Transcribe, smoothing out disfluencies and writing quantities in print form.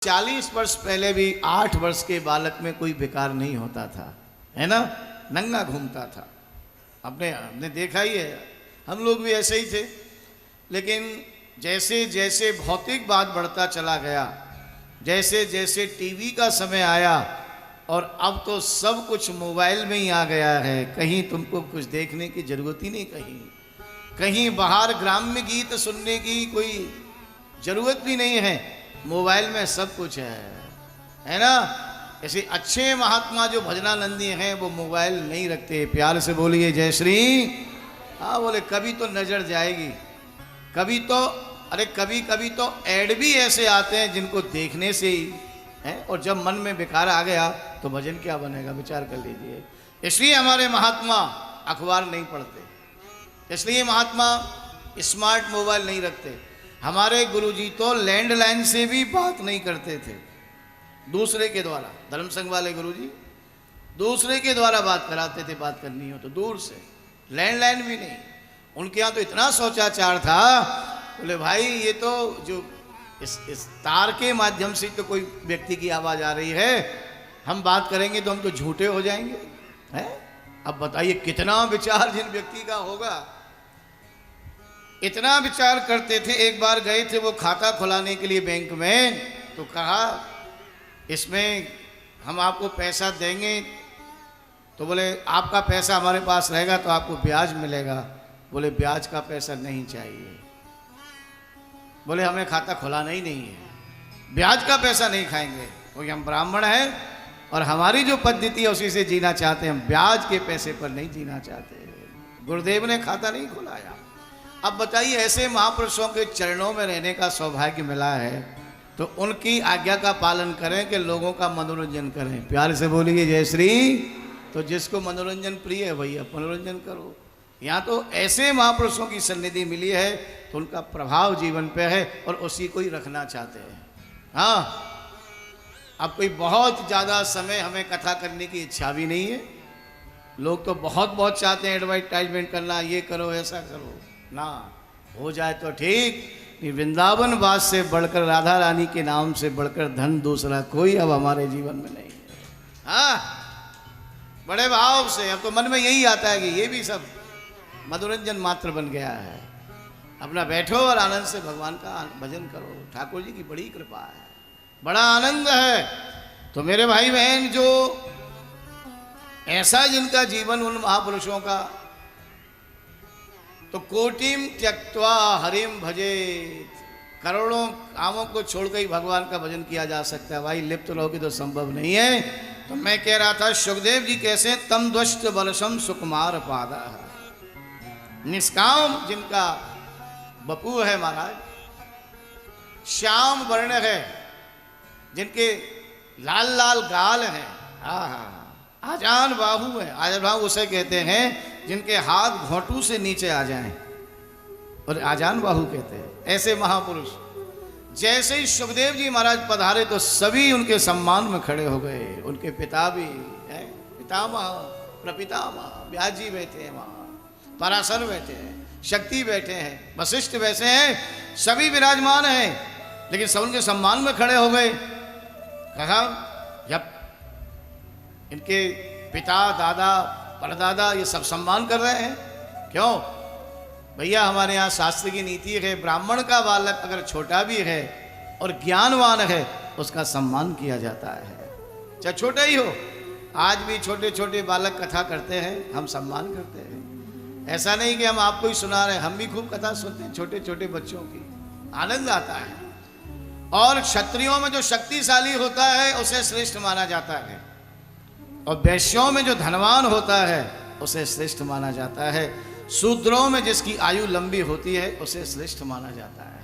40 वर्ष पहले भी 8 वर्ष के बालक में कोई बेकार नहीं होता था, है ना। नंगा घूमता था। आपने देखा ही है, हम लोग भी ऐसे ही थे। लेकिन जैसे जैसे भौतिकवाद बढ़ता चला गया, जैसे जैसे टीवी का समय आया और अब तो सब कुछ मोबाइल में ही आ गया है, कहीं तुमको कुछ देखने की जरूरत ही नहीं, कहीं बाहर ग्राम्य गीत सुनने की कोई जरूरत भी नहीं है, मोबाइल में सब कुछ है ना। ऐसे अच्छे महात्मा जो भजनानंदी हैं वो मोबाइल नहीं रखते। प्यार से बोलिए जय श्री। हाँ बोले कभी तो नजर जाएगी, कभी तो कभी कभी तो ऐड भी ऐसे आते हैं जिनको देखने से ही है, और जब मन में बेकार आ गया तो भजन क्या बनेगा, विचार कर लीजिए। इसलिए हमारे महात्मा अखबार नहीं पढ़ते, इसलिए महात्मा स्मार्ट मोबाइल नहीं रखते। हमारे गुरुजी तो लैंडलाइन से भी बात नहीं करते थे, दूसरे के द्वारा। धर्म संघ वाले गुरुजी दूसरे के द्वारा बात कराते थे, बात करनी हो तो दूर से, लैंडलाइन भी नहीं। उनके यहाँ तो इतना शौचाचार था, बोले भाई ये तो जो इस तार के माध्यम से तो कोई व्यक्ति की आवाज़ आ रही है, हम बात करेंगे तो हम तो झूठे हो जाएंगे, हैं। अब बताइए कितना विचार जिन व्यक्ति का होगा, इतना विचार करते थे। एक बार गए थे वो खाता खुलाने के लिए बैंक में, तो कहा इसमें हम आपको पैसा देंगे, तो बोले आपका पैसा हमारे पास रहेगा तो आपको ब्याज मिलेगा। बोले ब्याज का पैसा नहीं चाहिए, बोले हमें खाता खुलाना ही नहीं है, ब्याज का पैसा नहीं खाएंगे, क्योंकि हम ब्राह्मण हैं और हमारी जो पद्धति है उसी से जीना चाहते हैं, हम ब्याज के पैसे पर नहीं जीना चाहते। गुरुदेव ने खाता नहीं खुलाया। अब बताइए ऐसे महापुरुषों के चरणों में रहने का सौभाग्य मिला है तो उनकी आज्ञा का पालन करें कि लोगों का मनोरंजन करें। प्यार से बोलिए जय श्री। तो जिसको मनोरंजन प्रिय है भैया मनोरंजन करो। यहाँ तो ऐसे महापुरुषों की सन्निधि मिली है तो उनका प्रभाव जीवन पे है और उसी को ही रखना चाहते हैं। हाँ, अब कोई बहुत ज़्यादा समय हमें कथा करने की इच्छा भी नहीं है। लोग तो बहुत बहुत चाहते हैं एडवर्टाइजमेंट करना, ये करो ऐसा करो ना, हो जाए तो ठीक। वृंदावन वास से बढ़कर, राधा रानी के नाम से बढ़कर धन दूसरा कोई अब हमारे जीवन में नहीं है। हाँ, बड़े भाव से अब तो मन में यही आता है कि ये भी सब मनोरंजन मात्र बन गया है। अपना बैठो और आनंद से भगवान का भजन करो। ठाकुर जी की बड़ी कृपा है, बड़ा आनंद है। तो मेरे भाई बहन, जो ऐसा जिनका जीवन उन महापुरुषों का, तो कोटिम त्यक्त्वा हरिम भजे, करोड़ों कामों को छोड़कर ही भगवान का भजन किया जा सकता है। भाई लिप्त रहोगे तो संभव नहीं है। तो मैं कह रहा था सुखदेव जी कैसे तम द्वष्ट बलसम सुकुमार पादा, निष्काम जिनका बपू है महाराज, श्याम वर्ण है, जिनके लाल लाल गाल हैं, आजान बाहु है। आजान बाहु उसे कहते हैं जिनके हाथ घोंटू से नीचे आ जाएं, और आजान बाहु कहते हैं ऐसे महापुरुष। जैसे ही सुखदेव जी महाराज पधारे तो सभी उनके सम्मान में खड़े हो गए। उनके पिता भी हैं, पितामह प्रपितामह, व्यास जी बैठे हैं वहाँ, पराशर बैठे हैं, शक्ति बैठे हैं, वशिष्ठ बैठे हैं, सभी विराजमान हैं। लेकिन सब उनके सम्मान में खड़े हो गए। कहा जब इनके पिता दादा परदादा ये सब सम्मान कर रहे हैं, क्यों भैया? हमारे यहाँ शास्त्र की नीति है, ब्राह्मण का बालक अगर छोटा भी है और ज्ञानवान है उसका सम्मान किया जाता है, चाहे छोटा ही हो। आज भी छोटे छोटे बालक कथा करते हैं, हम सम्मान करते हैं। ऐसा नहीं कि हम आपको ही सुना रहे, हम भी खूब कथा सुनते हैं छोटे छोटे बच्चों की, आनंद आता है। और क्षत्रियों में जो शक्तिशाली होता है उसे श्रेष्ठ माना जाता है, और वैश्यों में जो धनवान होता है उसे श्रेष्ठ माना जाता है, शूद्रों में जिसकी आयु लंबी होती है उसे श्रेष्ठ माना जाता है।